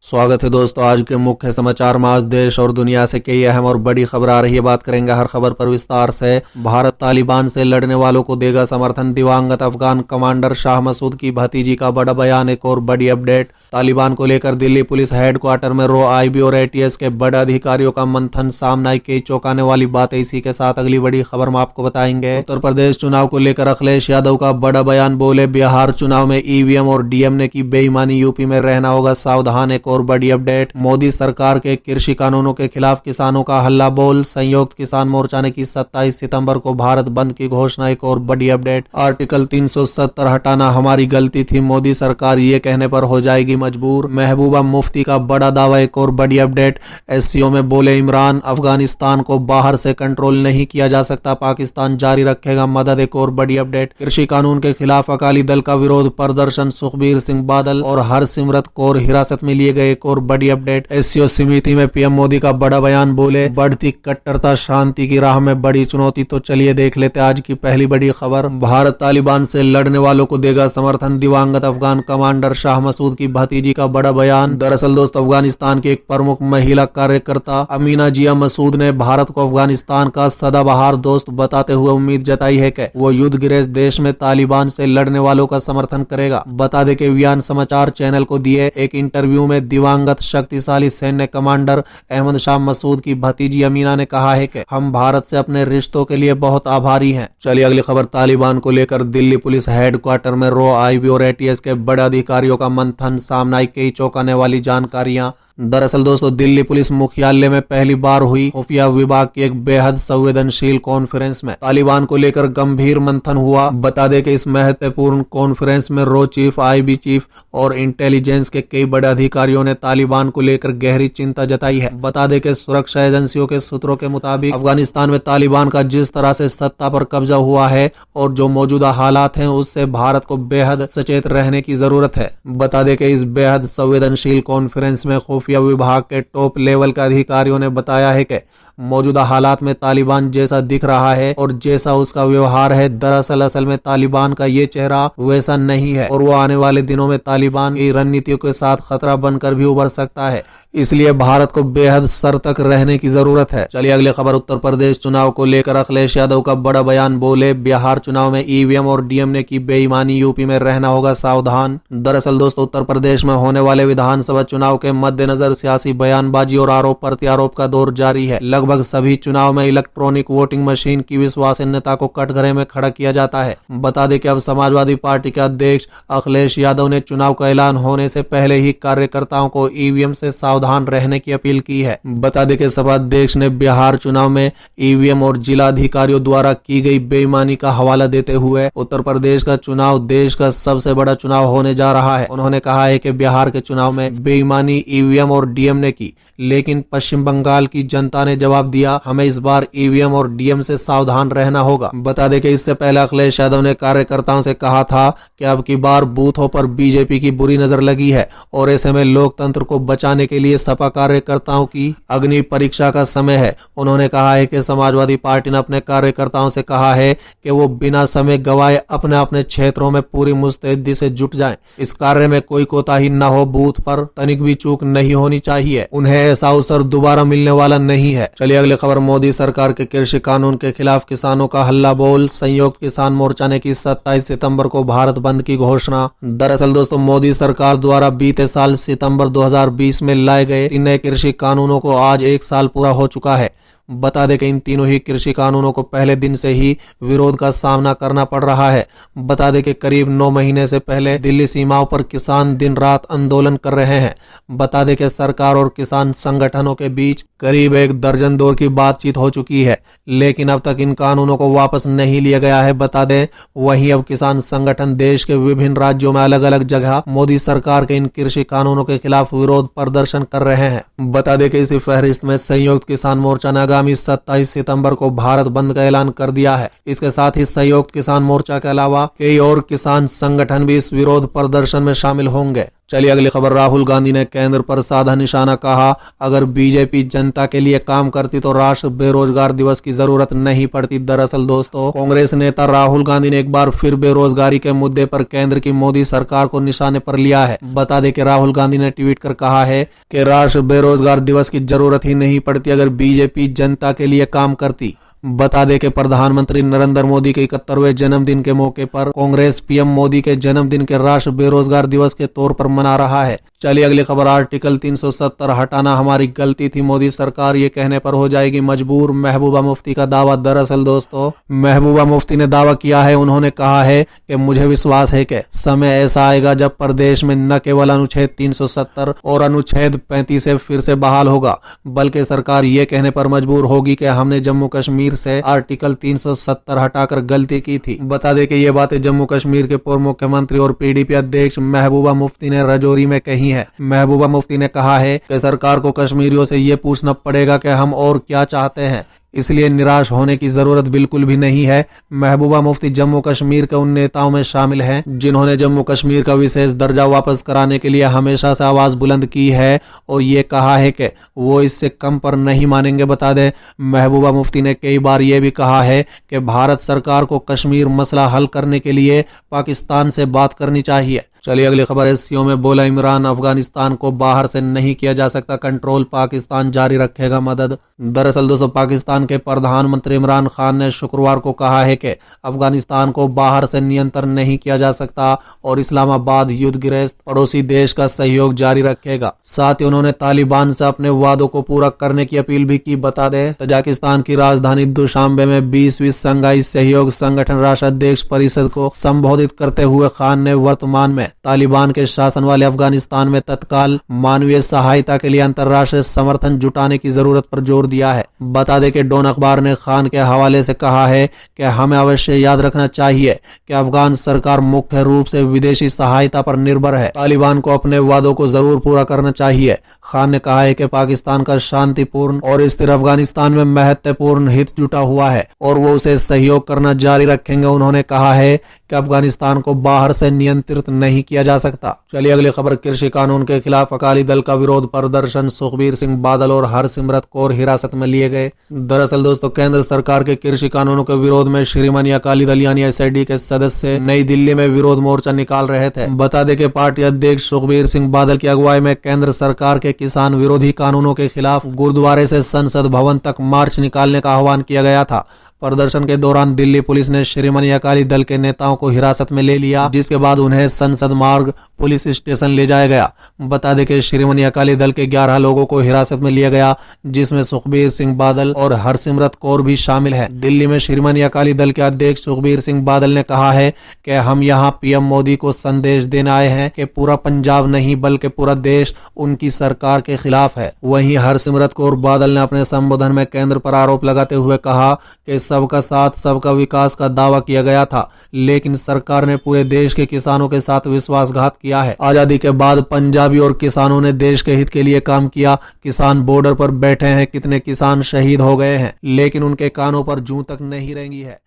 स्वागत है दोस्तों। आज के मुख्य समाचार में आज देश और दुनिया से कई अहम और बड़ी खबर आ रही है। बात करेंगे हर खबर पर विस्तार से। भारत तालिबान से लड़ने वालों को देगा समर्थन, दिवंगत अफगान कमांडर शाह मसूद की भतीजी का बड़ा बयान। एक और बड़ी अपडेट, तालिबान को लेकर दिल्ली पुलिस हेडक्वार्टर में रो आईबी और एटीएस के बड़े अधिकारियों का मंथन, सामने आई कई चौंकाने वाली बातें। इसी के साथ अगली बड़ी खबर में आपको बताएंगे। उत्तर प्रदेश चुनाव को लेकर अखिलेश यादव का बड़ा बयान, बोले बिहार चुनाव में ईवीएम और डीएम ने की बेईमानी, यूपी में रहना होगा सावधान। एक और बड़ी अपडेट, मोदी सरकार के कृषि कानूनों के खिलाफ किसानों का हल्ला बोल, संयुक्त किसान मोर्चा ने की 27 सितंबर को भारत बंद की घोषणा। एक और बड़ी अपडेट, आर्टिकल 370 हटाना हमारी गलती थी, मोदी सरकार ये कहने पर हो जाएगी मजबूर, महबूबा मुफ्ती का बड़ा दावा। एक और बड़ी अपडेट, एससीओ में बोले इमरान, अफगानिस्तान को बाहर से कंट्रोल नहीं किया जा सकता, पाकिस्तान जारी रखेगा मदद। एक और बड़ी अपडेट, कृषि कानून के खिलाफ अकाली दल का विरोध प्रदर्शन, सुखबीर सिंह बादल और हरसिमरत कौर हिरासत में लिए गए। एक और बड़ी अपडेट, एससीओ समिति में पीएम मोदी का बड़ा बयान, बोले बढ़ती कट्टरता शांति की राह में बड़ी चुनौती। तो चलिए देख लेते आज की पहली बड़ी खबर। भारत तालिबान से लड़ने वालों को देगा समर्थन, दिवंगत अफगान कमांडर शाह मसूद की भतीजी का बड़ा बयान। दरअसल दोस्तों, अफगानिस्तान की एक प्रमुख महिला कार्यकर्ता अमीना जिया मसूद ने भारत को अफगानिस्तान का सदाबहार दोस्त बताते हुए उम्मीद जताई है कि वो युद्ध गिरफ्त देश में तालिबान से लड़ने वालों का समर्थन करेगा। बता दें कि वियान समाचार चैनल को दिए एक इंटरव्यू में दिवंगत शक्तिशाली सैन्य कमांडर अहमद शाह मसूद की भतीजी अमीना ने कहा है कि हम भारत से अपने रिश्तों के लिए बहुत आभारी हैं। चलिए अगली खबर, तालिबान को लेकर दिल्ली पुलिस हेडक्वार्टर में रो आईबी और एटीएस के बड़े अधिकारियों का मंथन, सामने आई कई चौंकाने वाली जानकारियां। दरअसल दोस्तों, दिल्ली पुलिस मुख्यालय में पहली बार हुई खुफिया विभाग की एक बेहद संवेदनशील कॉन्फ्रेंस में तालिबान को लेकर गंभीर मंथन हुआ। बता दें कि इस महत्वपूर्ण कॉन्फ्रेंस में रो चीफ, आईबी चीफ और इंटेलिजेंस के कई बड़े अधिकारियों ने तालिबान को लेकर गहरी चिंता जताई है। बता दें कि सुरक्षा एजेंसियों के सूत्रों के मुताबिक अफगानिस्तान में तालिबान का जिस तरह से सत्ता पर कब्जा हुआ है और जो मौजूदा हालात हैं, उससे भारत को बेहद सचेत रहने की जरूरत है। बता दें कि इस बेहद संवेदनशील कॉन्फ्रेंस में खुफिया विभाग के टॉप लेवल के अधिकारियों ने बताया है कि मौजूदा हालात में तालिबान जैसा दिख रहा है और जैसा उसका व्यवहार है, दरअसल असल में तालिबान का ये चेहरा वैसा नहीं है और वो आने वाले दिनों में तालिबान की रणनीतियों के साथ खतरा बनकर भी उभर सकता है। इसलिए भारत को बेहद सतर्क रहने की जरूरत है। चलिए अगली खबर, उत्तर प्रदेश चुनाव को लेकर अखिलेश यादव का बड़ा बयान, बोले बिहार चुनाव में ईवीएम और डीएम ने की बेईमानी, यूपी में रहना होगा सावधान। दरअसल दोस्तों, उत्तर प्रदेश में होने वाले विधानसभा चुनाव के मद्देनजर सियासी बयानबाजी और आरोप प्रत्यारोप का दौर जारी है। लगभग सभी चुनाव में इलेक्ट्रॉनिक वोटिंग मशीन की विश्वसनीयता को कटघरे में खड़ा किया जाता है। बता दें कि अब समाजवादी पार्टी के अध्यक्ष अखिलेश यादव ने चुनाव का ऐलान होने से पहले ही कार्यकर्ताओं को ईवीएम से सावधान रहने की अपील की है। बता दें कि सभा अध्यक्ष ने बिहार चुनाव में ईवीएम और जिला अधिकारियों द्वारा की गई बेईमानी का हवाला देते हुए उत्तर प्रदेश का चुनाव देश का सबसे बड़ा चुनाव होने जा रहा है। उन्होंने कहा है कि बिहार के चुनाव में बेईमानी ईवीएम और डीएम ने की, लेकिन पश्चिम बंगाल की जनता ने जवाब दिया, हमें इस बार ईवीएम और डीएम से सावधान रहना होगा। बता दें कि इससे पहले अखिलेश यादव ने कार्यकर्ताओं से कहा था कि अब की बार बूथों पर बीजेपी की बुरी नजर लगी है और ऐसे में लोकतंत्र को बचाने के लिए सपा कार्यकर्ताओं की अग्नि परीक्षा का समय है। उन्होंने कहा है कि समाजवादी पार्टी ने अपने कार्यकर्ताओं से कहा है कि वो बिना समय गवाए अपने अपने क्षेत्रों में पूरी मुस्तैदी से जुट जाएं। इस कार्य में कोई कोताही न हो, बूथ पर तनिक भी चूक नहीं होनी चाहिए। उन्हें ऐसा अवसर दोबारा मिलने वाला नहीं है। चलिए अगली खबर, मोदी सरकार के कृषि कानून के खिलाफ किसानों का हल्ला बोल, संयुक्त किसान मोर्चा ने की 27 सितंबर को भारत बंद की घोषणा। दरअसल दोस्तों, मोदी सरकार द्वारा बीते साल सितंबर 2020 में लाए गए इन नए कृषि कानूनों को आज 1 साल पूरा हो चुका है। बता दें कि इन तीनों ही कृषि कानूनों को पहले दिन से ही विरोध का सामना करना पड़ रहा है। बता दें कि करीब 9 महीने से पहले दिल्ली सीमाओं पर किसान दिन रात आंदोलन कर रहे हैं। बता दें कि सरकार और किसान संगठनों के बीच करीब 1 दर्जन दौर की बातचीत हो चुकी है, लेकिन अब तक इन कानूनों को वापस नहीं लिया गया है। बता दें वहीं अब किसान संगठन देश के विभिन्न राज्यों में अलग अलग जगह मोदी सरकार के इन कृषि कानूनों के खिलाफ विरोध प्रदर्शन कर रहे हैं। बता दें कि इसी फहरिस्त में संयुक्त किसान मोर्चा ने आगामी 27 सितंबर को भारत बंद का ऐलान कर दिया है। इसके साथ ही संयुक्त किसान मोर्चा के अलावा कई और किसान संगठन भी इस विरोध प्रदर्शन में शामिल होंगे। चलिए अगली खबर। राहुल गांधी ने केंद्र पर साधा निशाना, कहा अगर बीजेपी जनता के लिए काम करती तो राष्ट्रीय बेरोजगार दिवस की जरूरत नहीं पड़ती। दरअसल दोस्तों, कांग्रेस नेता राहुल गांधी ने एक बार फिर बेरोजगारी के मुद्दे पर केंद्र की मोदी सरकार को निशाने पर लिया है। बता दें कि राहुल गांधी ने ट्वीट कर कहा है कि राष्ट्रीय बेरोजगार दिवस की जरूरत ही नहीं पड़ती अगर बीजेपी जनता के लिए काम करती। बता दें कि प्रधानमंत्री नरेंद्र मोदी के 71वें जन्मदिन के मौके पर कांग्रेस पीएम मोदी के जन्मदिन के राष्ट्रीय बेरोजगार दिवस के तौर पर मना रहा है। चलिए अगली खबर। आर्टिकल 370 हटाना हमारी गलती थी, मोदी सरकार ये कहने पर हो जाएगी मजबूर। महबूबा मुफ्ती का दावा। दरअसल दोस्तों, महबूबा मुफ्ती ने दावा किया है, उन्होंने कहा है कि मुझे विश्वास है कि समय ऐसा आएगा जब प्रदेश में न केवल अनुच्छेद 370 और अनुच्छेद 35 से फिर से बहाल होगा, बल्कि सरकार ये कहने पर मजबूर होगी कि हमने जम्मू कश्मीर से आर्टिकल 370 हटाकर गलती की थी। बता दें कि ये बातें जम्मू कश्मीर के पूर्व मुख्यमंत्री और पीडीपी अध्यक्ष महबूबा मुफ्ती ने राजौरी में कही है। महबूबा मुफ्ती ने कहा है कि सरकार को कश्मीरियों से ये पूछना पड़ेगा कि हम और क्या चाहते हैं, इसलिए निराश होने की जरूरत बिल्कुल भी नहीं है। महबूबा मुफ्ती जम्मू कश्मीर के उन नेताओं में शामिल हैं जिन्होंने जम्मू कश्मीर का विशेष दर्जा वापस कराने के लिए हमेशा से आवाज बुलंद की है और ये कहा है कि वो इससे कम पर नहीं मानेंगे। बता दें, महबूबा मुफ्ती ने कई बार ये भी कहा है कि भारत सरकार को कश्मीर मसला हल करने के लिए पाकिस्तान से बात करनी चाहिए। चलिए अगली खबर। एससीओ में बोला इमरान, अफगानिस्तान को बाहर से नहीं किया जा सकता कंट्रोल, पाकिस्तान जारी रखेगा मदद। दरअसल दोस्तों, पाकिस्तान के प्रधानमंत्री इमरान खान ने शुक्रवार को कहा है कि अफगानिस्तान को बाहर से नियंत्रण नहीं किया जा सकता और इस्लामाबाद युद्धग्रस्त पड़ोसी देश का सहयोग जारी रखेगा। साथ ही उन्होंने तालिबान से अपने वादों को पूरा करने की अपील भी की। बता दें, तजाकिस्तान की राजधानी दुशांबे में 20वीं शंघाई सहयोग संगठन राष्ट्राध्यक्ष परिषद को संबोधित करते हुए खान ने वर्तमान में तालिबान के शासन वाले अफगानिस्तान में तत्काल मानवीय सहायता के लिए अंतर्राष्ट्रीय समर्थन जुटाने की जरूरत पर जोर दिया है। बता दें कि डॉन अखबार ने खान के हवाले से कहा है कि हमें अवश्य याद रखना चाहिए कि अफगान सरकार मुख्य रूप से विदेशी सहायता पर निर्भर है। तालिबान को अपने वादों को जरूर पूरा करना चाहिए। खान ने कहा है कि पाकिस्तान का शांतिपूर्ण और स्थिर अफगानिस्तान में महत्वपूर्ण हित जुटा हुआ है और वो उसे सहयोग करना जारी रखेंगे। उन्होंने कहा है कि अफगानिस्तान को बाहर से नियंत्रित नहीं किया जा सकता। चलिए अगली खबर। कृषि कानून के खिलाफ अकाली दल का विरोध प्रदर्शन, सुखबीर सिंह बादल और हरसिमरत कौर हिरासत में लिए गए। दरअसल दोस्तों, केंद्र सरकार के कृषि कानूनों के विरोध में शिरोमणि अकाली दल यानी एसआईडी के सदस्य नई दिल्ली में विरोध मोर्चा निकाल रहे थे। बता दें कि पार्टी अध्यक्ष सुखबीर सिंह बादल की अगुवाई में केंद्र सरकार के किसान विरोधी कानूनों के खिलाफ गुरुद्वारे से संसद भवन तक मार्च निकालने का आह्वान किया गया था। प्रदर्शन के दौरान दिल्ली पुलिस ने शिरोमणि अकाली दल के नेताओं को हिरासत में ले लिया, जिसके बाद उन्हें संसद मार्ग पुलिस स्टेशन ले जाया गया। बता दें कि शिरोमणि अकाली दल के 11 लोगों को हिरासत में लिया गया, जिसमें सुखबीर सिंह बादल और हरसिमरत कौर भी शामिल है। दिल्ली में शिरोमणि अकाली दल के अध्यक्ष सुखबीर सिंह बादल ने कहा है कि हम यहाँ पीएम मोदी को संदेश देने आए हैं कि पूरा पंजाब नहीं बल्कि पूरा देश उनकी सरकार के खिलाफ है। वहीं हरसिमरत कौर बादल ने अपने संबोधन में केंद्र पर आरोप लगाते हुए कहा कि सबका साथ सबका विकास का दावा किया गया था, लेकिन सरकार ने पूरे देश के किसानों के साथ विश्वासघात किया है। आजादी के बाद पंजाबी और किसानों ने देश के हित के लिए काम किया। किसान बॉर्डर पर बैठे हैं, कितने किसान शहीद हो गए हैं, लेकिन उनके कानों पर जूं तक नहीं रेंगी है।